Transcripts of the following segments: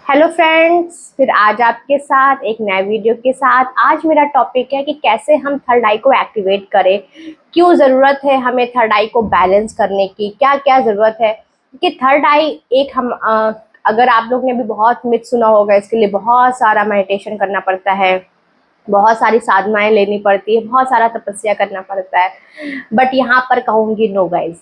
Hello friends, फिर आज आपके साथ एक नए वीडियो के साथ। आज मेरा टॉपिक है कि कैसे हम थर्ड आई को एक्टिवेट करें, क्यों ज़रूरत है हमें थर्ड आई को बैलेंस करने की, क्या क्या ज़रूरत है। कि थर्ड आई एक अगर आप लोग ने भी बहुत मिथ सुना होगा, इसके लिए बहुत सारा मेडिटेशन करना पड़ता है, बहुत सारी साधनाएं लेनी पड़ती है, बहुत सारा तपस्या करना पड़ता है। बट यहाँ पर कहूँगी नो गाइज,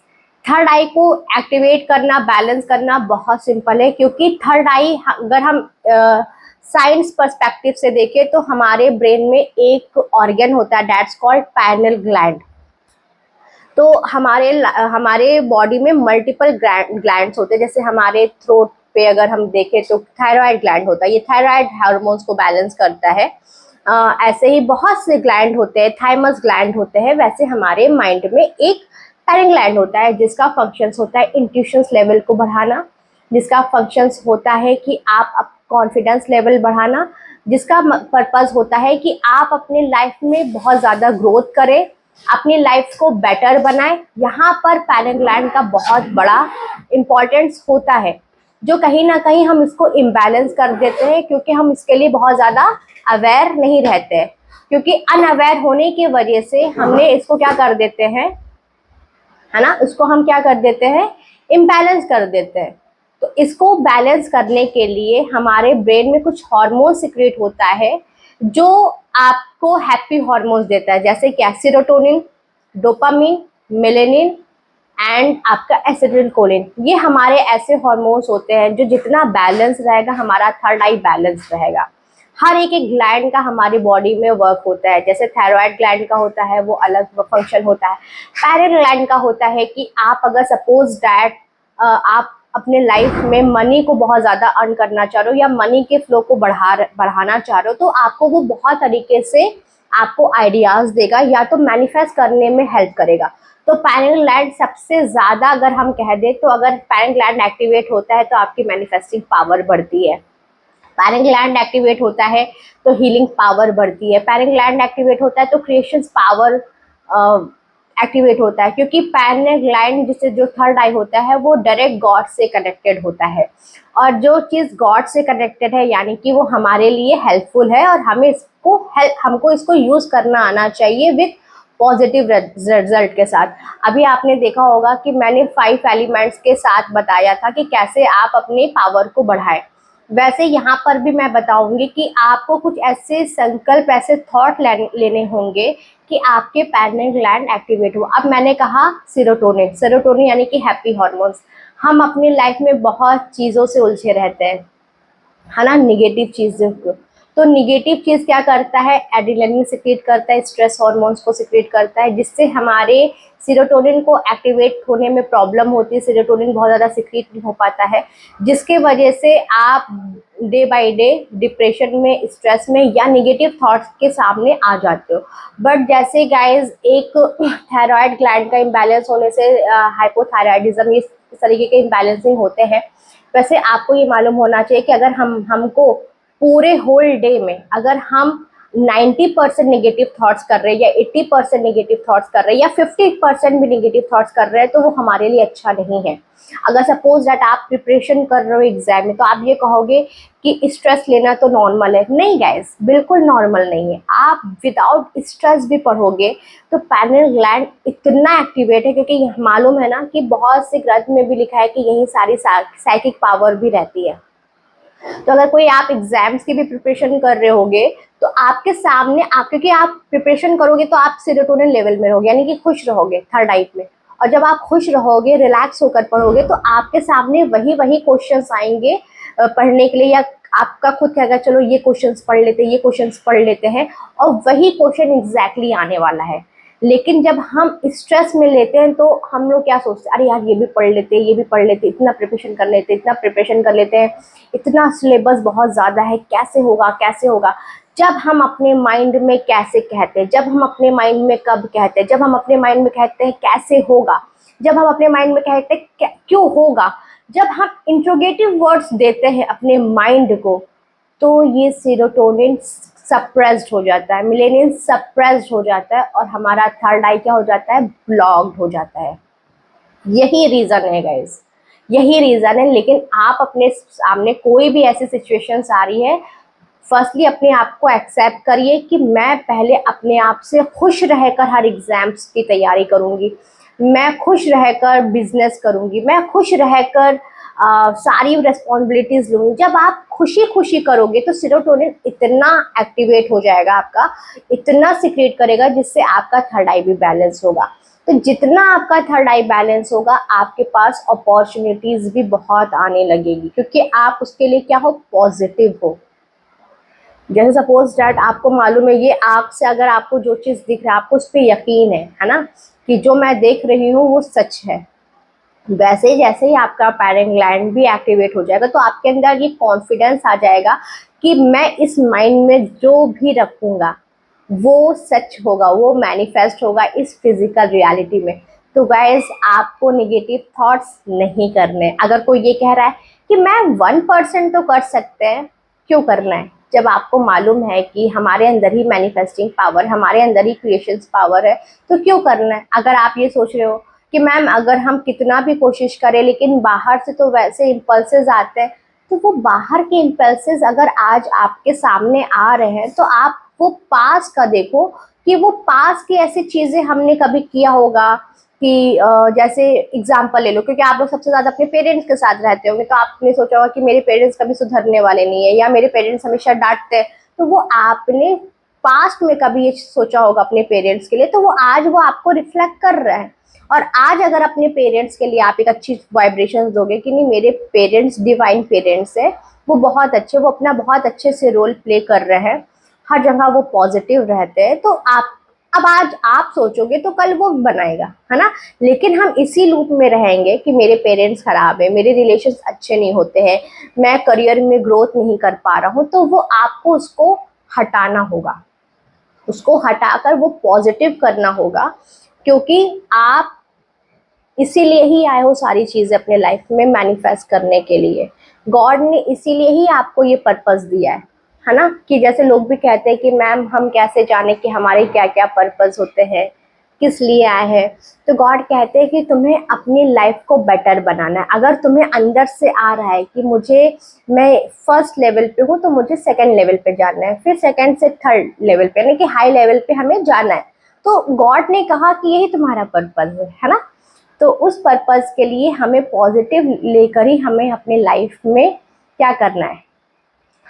थर्ड आई को एक्टिवेट करना, बैलेंस करना बहुत सिंपल है। क्योंकि थर्ड आई अगर हम साइंस पर्सपेक्टिव से देखें तो हमारे ब्रेन में एक ऑर्गन होता है, दैट्स कॉल्ड पाइनल ग्लैंड। तो हमारे बॉडी में मल्टीपल ग्लैंड्स होते हैं। जैसे हमारे थ्रोट पे अगर हम देखें तो थायराइड ग्लैंड होता है, ये थायराइड हार्मोन्स को बैलेंस करता है। ऐसे ही बहुत से ग्लैंड होते हैं, थाइमस ग्लैंड होते हैं। वैसे हमारे माइंड में एक पैरेंट ग्लैंड होता है जिसका फंक्शंस होता है इंट्यूशंस लेवल को बढ़ाना, जिसका फंक्शंस होता है कि आप कॉन्फिडेंस लेवल बढ़ाना, जिसका पर्पस होता है कि आप अपने लाइफ में बहुत ज़्यादा ग्रोथ करें, अपनी लाइफ को बेटर बनाएं। यहाँ पर पैरेंट ग्लैंड का बहुत बड़ा इम्पोर्टेंस होता है, जो कहीं ना कहीं हम इसको इम्बैलेंस कर देते हैं क्योंकि हम इसके लिए बहुत ज़्यादा अवेयर नहीं रहते हैं। क्योंकि अनअवेयर होने की वजह से हमने इसको क्या कर देते हैं, है ना, उसको हम क्या कर देते हैं, इम्बैलेंस कर देते हैं। तो इसको बैलेंस करने के लिए हमारे ब्रेन में कुछ हार्मोन सिक्रेट होता है जो आपको हैप्पी हार्मोन्स देता है, जैसे क्या, सेरोटोनिन, डोपामिन, मेलेनिन एंड आपका एसिटिलकोलिन। ये हमारे ऐसे हार्मोन्स होते हैं जो जितना बैलेंस रहेगा हमारा थर्ड आई बैलेंस रहेगा। हर एक एक ग्लैंड का हमारी बॉडी में वर्क होता है। जैसे थायराइड ग्लैंड का होता है, वो अलग फंक्शन होता है। पैरेंट ग्लैंड का होता है कि आप अगर सपोज डैट आप अपने लाइफ में मनी को बहुत ज़्यादा अर्न करना चाह रहे हो या मनी के फ्लो को बढ़ाना चाह रहे हो, तो आपको वो बहुत तरीके से आपको आइडियाज़ देगा या तो मैनिफेस्ट करने में हेल्प करेगा। तो पैरेंट ग्लैंड सबसे ज़्यादा अगर हम कह दें तो अगर पैरेंट ग्लैंड एक्टिवेट होता है तो आपकी मैनिफेस्टिंग पावर बढ़ती है। पैरेंट ग्लैंड एक्टिवेट होता है तो हीलिंग पावर बढ़ती है। पैरेंट ग्लैंड एक्टिवेट होता है तो क्रिएशंस पावर एक्टिवेट होता है। क्योंकि पैरेंट ग्लैंड जिससे जो थर्ड आई होता है वो डायरेक्ट गॉड से कनेक्टेड होता है, और जो चीज़ गॉड से कनेक्टेड है यानी कि वो हमारे लिए हेल्पफुल है और हमको इसको यूज़ करना आना चाहिए विथ पॉजिटिव रिजल्ट के साथ। अभी आपने देखा होगा कि मैंने 5 एलिमेंट्स के साथ बताया था कि कैसे आप अपने पावर को बढ़ाएं। वैसे यहाँ पर भी मैं बताऊंगी कि आपको कुछ ऐसे संकल्प, ऐसे थॉट लेने होंगे कि आपके पैरेंट ग्लैंड एक्टिवेट हो। अब मैंने कहा सेरोटोनिन, सेरोटोनिन यानी कि हैप्पी हार्मोन्स। हम अपनी लाइफ में बहुत चीज़ों से उलझे रहते हैं, है ना, निगेटिव चीज़ों को। तो निगेटिव चीज़ क्या करता है, एड्रेनलिन सिक्रेट करता है, स्ट्रेस हार्मोन्स को सिक्रेट करता है, जिससे हमारे सेरोटोनिन को एक्टिवेट होने में प्रॉब्लम होती है। सेरोटोनिन बहुत ज़्यादा सिक्रेट नहीं हो पाता है, जिसके वजह से आप डे बाय डे डिप्रेशन में, स्ट्रेस में या निगेटिव थॉट्स के सामने आ जाते हो। बट जैसे गाइज एक थायराइड ग्लैंड का इम्बैलेंस होने से हाइपोथायराइडिज्म, इस तरीके के इम्बैलेंसिंग होते हैं। वैसे आपको ये मालूम होना चाहिए कि अगर हमको पूरे होल डे में अगर हम 90% नेगेटिव थॉट्स कर रहे हैं या 80% नेगेटिव थॉट्स कर रहे हैं या 50% भी नेगेटिव थॉट्स कर रहे हैं तो वो हमारे लिए अच्छा नहीं है। अगर सपोज दैट आप प्रिपरेशन कर रहे हो एग्जाम में, तो आप ये कहोगे कि स्ट्रेस लेना तो नॉर्मल है। नहीं गाइस, बिल्कुल नॉर्मल नहीं है। आप विदाउट स्ट्रेस भी पढ़ोगे तो पैरेंट ग्लैंड इतना एक्टिवेट है, क्योंकि मालूम है ना कि बहुत से ग्रंथ में भी लिखा है कि यही सारी साइकिक पावर भी रहती है। तो अगर कोई आप एग्जाम्स की भी प्रिपरेशन कर रहे होगे तो आपके सामने आप, क्योंकि आप प्रिपरेशन करोगे तो आप सेरोटोनिन लेवल में रहोगे, यानी कि खुश रहोगे थर्ड आई में। और जब आप खुश रहोगे, रिलैक्स होकर पढ़ोगे, तो आपके सामने वही वही क्वेश्चंस आएंगे पढ़ने के लिए, या आपका खुद कहेगा चलो ये क्वेश्चंस पढ़ लेते हैं, ये क्वेश्चंस पढ़ लेते हैं, और वही क्वेश्चन एग्जैक्टली आने वाला है। लेकिन जब हम स्ट्रेस में लेते हैं तो हम लोग क्या सोचते हैं, अरे यार ये भी पढ़ लेते हैं, ये भी पढ़ लेते हैं, इतना प्रिपरेशन कर लेते हैं, इतना प्रिपरेशन कर लेते हैं, इतना सिलेबस बहुत ज़्यादा है, कैसे होगा कैसे होगा। जब हम अपने माइंड में कैसे कहते हैं, जब हम अपने माइंड में कब कहते हैं, जब हम अपने माइंड में कहते हैं कैसे होगा, जब हम अपने माइंड में कहते हैं क्यों होगा, जब हम इंट्रोगेटिव वर्ड्स देते हैं अपने माइंड को, तो ये सेरोटोनिन सप्रेस्ड हो जाता है, मेलेनिन सप्रेस्ड हो जाता है, और हमारा थर्ड आई क्या हो जाता है, ब्लॉक्ड हो जाता है। यही रीज़न है गाइस यही रीज़न है। लेकिन आप अपने सामने कोई भी ऐसी सिचुएशंस आ रही है, फर्स्टली अपने आप को एक्सेप्ट करिए कि मैं पहले अपने आप से खुश रहकर हर एग्ज़ाम्स की तैयारी करूँगी, मैं खुश रहकर बिजनेस करूँगी, मैं खुश रहकर सारी रिस्पॉन्सिबिलिटीज़ लूँगी। जब आप खुशी खुशी करोगे तो सेरोटोनिन इतना एक्टिवेट हो जाएगा आपका, इतना सीक्रेट करेगा जिससे आपका थर्ड आई भी बैलेंस होगा। तो जितना आपका थर्ड आई बैलेंस होगा, आपके पास अपॉर्चुनिटीज़ भी बहुत आने लगेगी, क्योंकि आप उसके लिए क्या हो, पॉजिटिव हो। जैसे सपोज डैट आपको मालूम है, ये आँख से अगर आपको जो चीज़ दिख रहा है आपको उस पर यकीन है ना, कि जो मैं देख रही हूँ वो सच है। वैसे ही जैसे ही आपका पैराग्लैंड भी एक्टिवेट हो जाएगा तो आपके अंदर ये कॉन्फिडेंस आ जाएगा कि मैं इस माइंड में जो भी रखूँगा वो सच होगा, वो मैनिफेस्ट होगा इस फिजिकल रियलिटी में। तो गाइस, आपको नेगेटिव थॉट्स नहीं करने। अगर कोई ये कह रहा है कि मैम 1% तो कर सकते हैं, क्यों करना है? जब आपको मालूम है कि हमारे अंदर ही मैनिफेस्टिंग पावर, हमारे अंदर ही क्रिएशंस पावर है, तो क्यों करना है? अगर आप ये सोच रहे हो कि मैम अगर हम कितना भी कोशिश करें लेकिन बाहर से तो वैसे इम्पल्सेस आते हैं, तो वो बाहर के इम्पल्सेस अगर आज आपके सामने आ रहे हैं तो आप वो पास का देखो कि वो पास की ऐसी चीज़ें हमने कभी किया होगा कि जैसे एग्जाम्पल ले लो, क्योंकि आप लोग सबसे ज़्यादा अपने पेरेंट्स के साथ रहते होंगे, तो आपने सोचा होगा कि मेरे पेरेंट्स कभी सुधरने वाले नहीं है या मेरे पेरेंट्स हमेशा डांटते हैं। तो वो आपने पास्ट में कभी ये सोचा होगा अपने पेरेंट्स के लिए, तो वो आज वो आपको रिफ्लेक्ट कर रहा है। और आज अगर अपने पेरेंट्स के लिए आप एक अच्छी वाइब्रेशन दोगे कि नहीं, मेरे पेरेंट्स डिवाइन पेरेंट्स है, वो बहुत अच्छे, वो अपना बहुत अच्छे से रोल प्ले कर रहे हैं, हर जगह वो पॉजिटिव रहते हैं, तो आप अब आज आप सोचोगे तो कल वो बनाएगा, है ना। लेकिन हम इसी लूप में रहेंगे कि मेरे पेरेंट्स खराब है, मेरे रिलेशंस अच्छे नहीं होते हैं, मैं करियर में ग्रोथ नहीं कर पा रहा हूँ, तो वो आपको उसको हटाना होगा, उसको हटाकर वो पॉजिटिव करना होगा। क्योंकि आप इसीलिए ही आए हो सारी चीज़ें अपने लाइफ में मैनिफेस्ट करने के लिए। गॉड ने इसीलिए ही आपको ये पर्पस दिया है ना। कि जैसे लोग भी कहते हैं कि मैम हम कैसे जाने कि हमारे क्या क्या पर्पस होते हैं, किस लिए आए हैं। तो गॉड कहते हैं कि तुम्हें अपनी लाइफ को बेटर बनाना है। अगर तुम्हें अंदर से आ रहा है कि मैं फर्स्ट लेवल पे हूँ तो मुझे सेकंड लेवल पे जाना है, फिर सेकंड से थर्ड लेवल पे, यानी कि हाई लेवल पे हमें जाना है, तो गॉड ने कहा कि यही तुम्हारा पर्पस है ना। तो उस पर्पस के लिए हमें पॉजिटिव लेकर ही हमें अपने लाइफ में क्या करना है,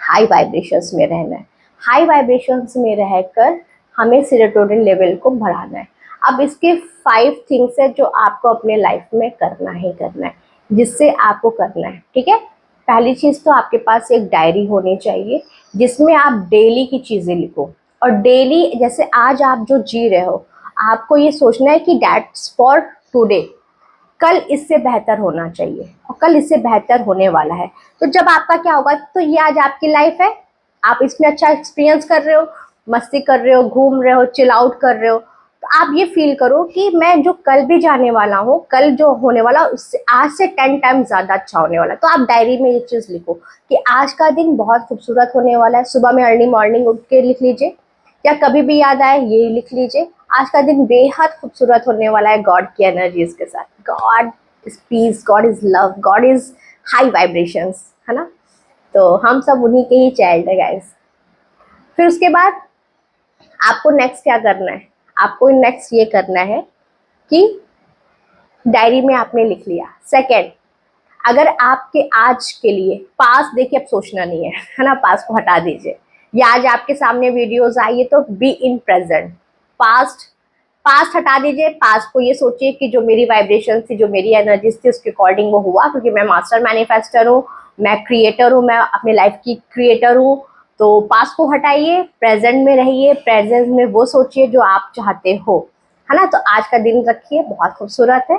हाई वाइब्रेशंस में रहना है। हाई वाइब्रेशंस में रहकर हमें सेरोटोनिन लेवल को बढ़ाना है। अब इसके 5 थिंग्स है जो आपको अपने लाइफ में करना ही करना है, जिससे आपको करना है, ठीक है। पहली चीज़ तो आपके पास एक डायरी होनी चाहिए जिसमें आप डेली की चीज़ें लिखो। और डेली जैसे आज आप जो जी रहे हो, आपको ये सोचना है कि दैट्स फॉर टुडे, कल इससे बेहतर होना चाहिए और कल इससे बेहतर होने वाला है। तो जब आपका क्या होगा, तो ये आज आपकी लाइफ है, आप इसमें अच्छा एक्सपीरियंस कर रहे हो, मस्ती कर रहे हो, घूम रहे हो, चिल आउट कर रहे हो, तो आप ये फील करो कि मैं जो कल भी जाने वाला हूँ, कल जो होने वाला उससे आज से 10 टाइम ज़्यादा अच्छा होने वाला है। तो आप डायरी में ये चीज़ लिखो कि आज का दिन बहुत खूबसूरत होने वाला है। सुबह में अर्ली मॉर्निंग उठ के लिख लीजिए, या कभी भी याद आए ये लिख लीजिए, आज का दिन बेहद खूबसूरत होने वाला है गॉड की एनर्जीज के साथ। God is peace, God is love, God is high vibrations, है ना। तो हम सब उन्हीं के ही चाइल्ड है गाइस। फिर उसके बाद आपको नेक्स्ट क्या करना है, आपको नेक्स्ट ये करना है कि डायरी में आपने लिख लिया। सेकेंड, अगर आपके आज के लिए पास देखिए अब सोचना नहीं है ना, पास को हटा दीजिए। या आज आपके सामने वीडियोस आई है तो be in present. Past past हटा दीजिए, पास्ट को ये सोचिए कि जो मेरी वाइब्रेशन थी, जो मेरी एनर्जीज थी उसके अकॉर्डिंग वो हुआ, क्योंकि मैं मास्टर मैनिफेस्टर हूँ, मैं क्रिएटर हूँ, मैं अपने लाइफ की क्रिएटर हूँ। तो पास्ट को हटाइए, प्रेजेंट में रहिए, प्रेजेंट में वो सोचिए जो आप चाहते हो, है ना। तो आज का दिन रखिए, बहुत खूबसूरत है।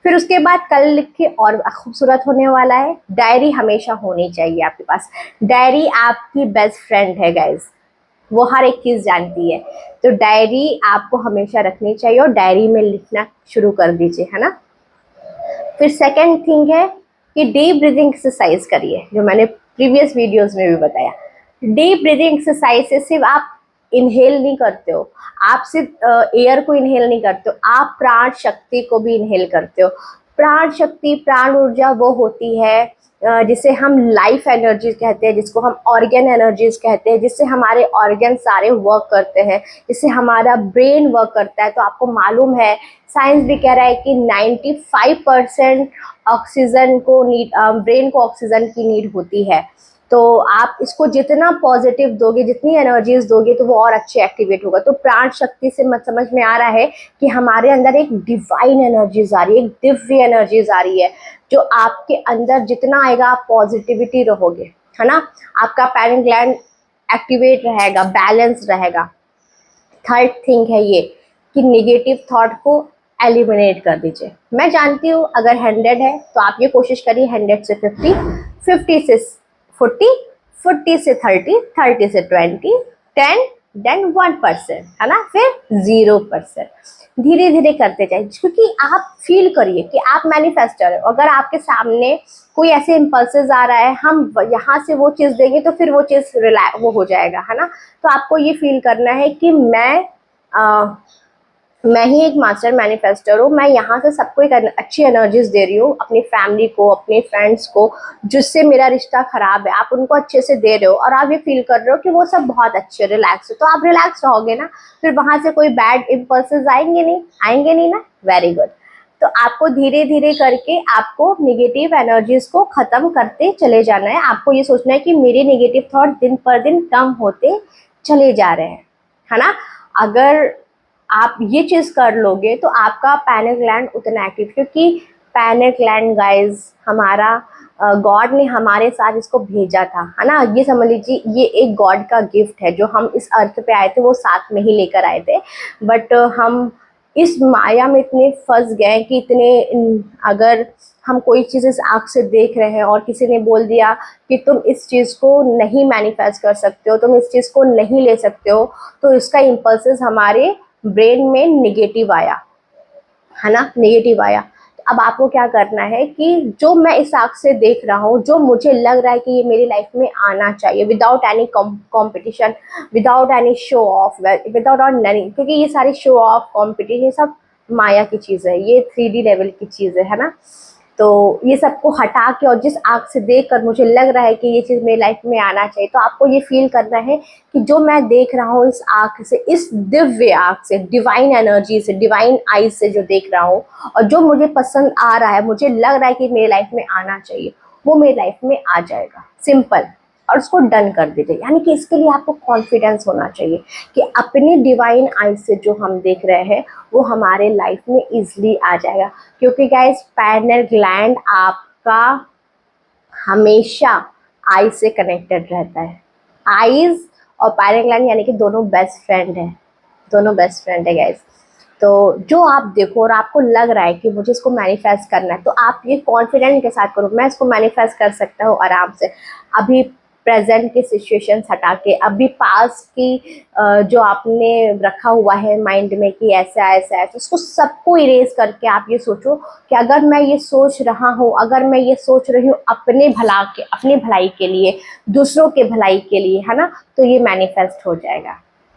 फिर उसके बाद कल लिख के और खूबसूरत होने वाला है। डायरी हमेशा होनी चाहिए आपके पास। डायरी आपकी बेस्ट फ्रेंड है गाइज, वो हर एक चीज़ जानती है। तो डायरी आपको हमेशा रखनी चाहिए और डायरी में लिखना शुरू कर दीजिए, है ना। फिर सेकेंड थिंग है कि डीप ब्रीदिंग एक्सरसाइज करिए, जो मैंने प्रीवियस वीडियोस में भी बताया। डीप ब्रीदिंग एक्सरसाइज से सिर्फ आप इनहेल नहीं करते हो, आप सिर्फ एयर को इनहेल नहीं करते हो, आप प्राण शक्ति को भी इनहेल करते हो। प्राण शक्ति, प्राण ऊर्जा वो होती है जिसे हम लाइफ एनर्जी कहते हैं, जिसको हम ऑर्गन एनर्जीज कहते हैं, जिससे हमारे ऑर्गन सारे वर्क करते हैं, जिससे हमारा ब्रेन वर्क करता है। तो आपको मालूम है, साइंस भी कह रहा है कि 95% ऑक्सीजन को नीड, ब्रेन को ऑक्सीजन की नीड होती है। तो आप इसको जितना पॉजिटिव दोगे, जितनी एनर्जीज दोगे, तो वो और अच्छे एक्टिवेट होगा। तो प्राण शक्ति से मत समझ में आ रहा है कि हमारे अंदर एक डिवाइन एनर्जीज आ रही है, एक दिव्य एनर्जीज आ रही है, जो आपके अंदर जितना आएगा आप पॉजिटिविटी रहोगे, है ना। आपका पैनिक ग्लैंड एक्टिवेट रहेगा, बैलेंस रहेगा। थर्ड थिंग है ये कि निगेटिव थॉट को एलिमिनेट कर दीजिए। मैं जानती हूँ अगर 100 है तो आप ये कोशिश करिए 100 से 50, 50 से 40, 40 से 30, 30 से 20, 10, देन 1%, है ना, फिर 0%। धीरे धीरे करते जाइए, क्योंकि आप फील करिए कि आप मैनिफेस्टर है। अगर आपके सामने कोई ऐसे इम्पल्सेस आ रहा है, हम यहाँ से वो चीज़ देंगे तो फिर वो चीज़ वो हो जाएगा, है ना। तो आपको ये फील करना है कि मैं ही एक मास्टर मैनिफेस्टर हूँ। मैं यहाँ से सबको एक अच्छी एनर्जीज दे रही हूँ, अपनी फैमिली को, अपने फ्रेंड्स को, जिससे मेरा रिश्ता खराब है, आप उनको अच्छे से दे रहे हो और आप ये फील कर रहे हो कि वो सब बहुत अच्छे, रिलैक्स हो। तो आप रिलैक्स रहोगे ना, फिर वहाँ से कोई बैड इम्पल्सेस आएंगे नहीं ना। Very good. तो आपको धीरे धीरे करके आपको निगेटिव एनर्जीज को खत्म करते चले जाना है। आपको ये सोचना है कि मेरे निगेटिव थॉट दिन पर दिन कम होते चले जा रहे हैं, है ना। अगर आप ये चीज़ कर लोगे तो आपका पैनिक ग्लैंड उतना एक्टिव, क्योंकि पैनिक ग्लैंड गाइज हमारा गॉड ने हमारे साथ इसको भेजा था, है ना। ये समझ लीजिए ये एक गॉड का गिफ्ट है। जो हम इस अर्थ पे आए थे वो साथ में ही लेकर आए थे, बट हम इस माया में इतने फंस गए कि अगर हम कोई चीज़ इस आँख से देख रहे हैं और किसी ने बोल दिया कि तुम इस चीज़ को नहीं मैनिफेस्ट कर सकते हो, तुम इस चीज़ को नहीं ले सकते हो, तो इसका इम्पल्सेस हमारे ब्रेन में निगेटिव आया, है ना, निगेटिव आया। तो अब आपको क्या करना है कि जो मैं इस आँख से देख रहा हूँ, जो मुझे लग रहा है कि ये मेरी लाइफ में आना चाहिए, without any competition, without any show off, without any, क्योंकि ये सारी शो ऑफ, कॉम्पिटिशन, सब माया की चीज़ है, ये 3D लेवल की चीज़ है ना। तो ये सबको हटा के और जिस आँख से देखकर मुझे लग रहा है कि ये चीज़ मेरी लाइफ में आना चाहिए, तो आपको ये फील करना है कि जो मैं देख रहा हूँ इस आँख से, इस दिव्य आँख से, डिवाइन एनर्जी से, डिवाइन आईज से जो देख रहा हूँ, और जो मुझे पसंद आ रहा है, मुझे लग रहा है कि मेरी लाइफ में आना चाहिए, वो मेरी लाइफ में आ जाएगा। सिंपल। और उसको डन कर दीजिए। यानी कि इसके लिए आपको कॉन्फिडेंस होना चाहिए कि अपने डिवाइन आईज से जो हम देख रहे हैं वो हमारे लाइफ में इजीली आ जाएगा। क्योंकि गाइस पैनिक ग्लैंड आपका हमेशा आईज से कनेक्टेड रहता है। आईज और पैनिक ग्लैंड यानी कि दोनों बेस्ट फ्रेंड है, दोनों बेस्ट फ्रेंड है गाइस। तो जो आप देखो और आपको लग रहा है कि मुझे इसको मैनिफेस्ट करना है, तो आप ये कॉन्फिडेंट के साथ करो, मैं इसको मैनिफेस्ट कर सकता हूँ आराम से। अभी प्रेजेंट की सिचुएशंस हटा के, अभी पास की जो आपने रखा हुआ है माइंड में कि ऐसा ऐसा है, तो उसको सबको इरेज करके आप ये सोचो कि अगर मैं ये सोच रहा हूँ, अगर मैं ये सोच रही हूँ अपने अपने भलाई के लिए, दूसरों के भलाई के लिए, है ना, तो ये मैनिफेस्ट हो जाएगा,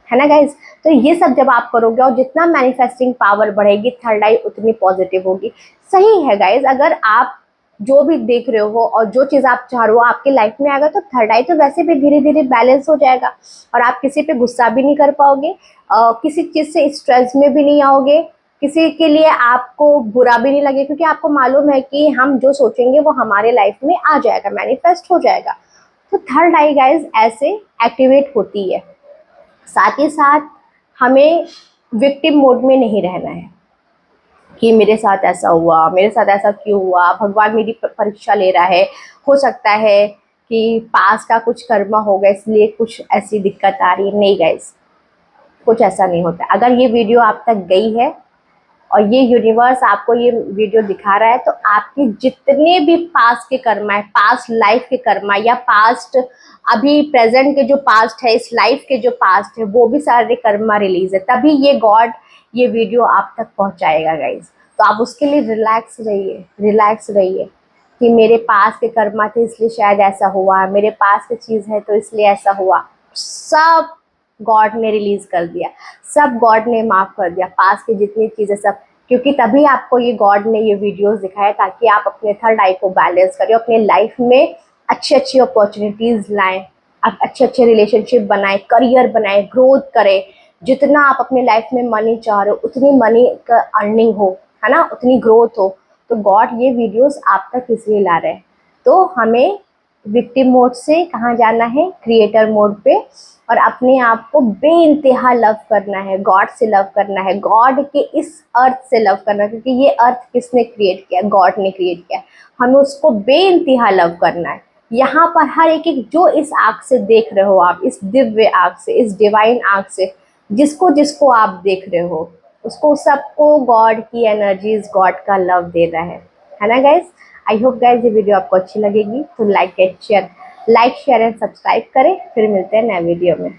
है ना गाइज। तो ये सब जब आप करोगे और जितना मैनिफेस्टिंग पावर बढ़ेगी, थर्ड आई उतनी पॉजिटिव होगी। सही है गाइज, अगर आप जो भी देख रहे हो और जो चीज़ आप चाह रहे हो आपके लाइफ में आएगा, तो थर्ड आई तो वैसे भी धीरे धीरे बैलेंस हो जाएगा और आप किसी पे गुस्सा भी नहीं कर पाओगे, किसी चीज़ से स्ट्रेस में भी नहीं आओगे, किसी के लिए आपको बुरा भी नहीं लगे, क्योंकि आपको मालूम है कि हम जो सोचेंगे वो हमारे लाइफ में आ जाएगा, मैनिफेस्ट हो जाएगा। तो थर्ड आई गाइज ऐसे एक्टिवेट होती है। साथ ही साथ हमें विक्टिम मोड में नहीं रहना है कि मेरे साथ ऐसा हुआ, मेरे साथ ऐसा क्यों हुआ, भगवान मेरी परीक्षा ले रहा है, हो सकता है कि पास का कुछ कर्मा होगा इसलिए कुछ ऐसी दिक्कत आ रही है। नहीं गाइस, कुछ ऐसा नहीं होता। अगर ये वीडियो आप तक गई है और ये यूनिवर्स आपको ये वीडियो दिखा रहा है, तो आपके जितने भी पास्ट के कर्मा है, पास्ट लाइफ के कर्मा, या पास्ट अभी प्रेजेंट के जो पास्ट है, इस लाइफ के जो पास्ट है, वो भी सारे कर्मा रिलीज है, तभी ये गॉड ये वीडियो आप तक पहुंचाएगा गाइज। तो आप उसके लिए रिलैक्स रहिए, रिलैक्स रहिए कि मेरे पास के कर्मा थे इसलिए शायद ऐसा हुआ, मेरे पास की चीज़ है तो इसलिए ऐसा हुआ। सब गॉड ने रिलीज कर दिया, सब गॉड ने माफ़ कर दिया, पास की जितनी चीज़ें सब। क्योंकि तभी आपको ये गॉड ने ये वीडियोस दिखाया ताकि आप अपने थर्ड आई को बैलेंस करें, अपने लाइफ में अच्छी अच्छी अपॉर्चुनिटीज़ लाएं, आप अच्छे अच्छे रिलेशनशिप बनाएं, करियर बनाएं, ग्रोथ करें। जितना आप अपने लाइफ में मनी चाह रहे हो उतनी मनी का अर्निंग हो, है ना, उतनी ग्रोथ हो। तो गॉड ये वीडियोस आप तक इसलिए ला रहे हैं। तो हमें विक्टिम मोड से कहाँ जाना है, क्रिएटर मोड पे, और अपने आप को बेइंतहा लव करना है, गॉड से लव करना है, गॉड के इस अर्थ से लव करना है, क्योंकि ये अर्थ किसने क्रिएट किया, गॉड ने क्रिएट किया। हमें उसको बेइंतहा लव करना है। यहाँ पर हर एक एक जो इस आँख से देख रहे हो आप, इस दिव्य आँख से, इस डिवाइन आँख से, जिसको जिसको आप देख रहे हो, उसको सबको गॉड की एनर्जीज, गॉड का लव दे रहा है ना गाइज। आई होप गाइज ये वीडियो आपको अच्छी लगेगी, तो लाइक शेयर एंड सब्सक्राइब करें। फिर मिलते हैं नए वीडियो में।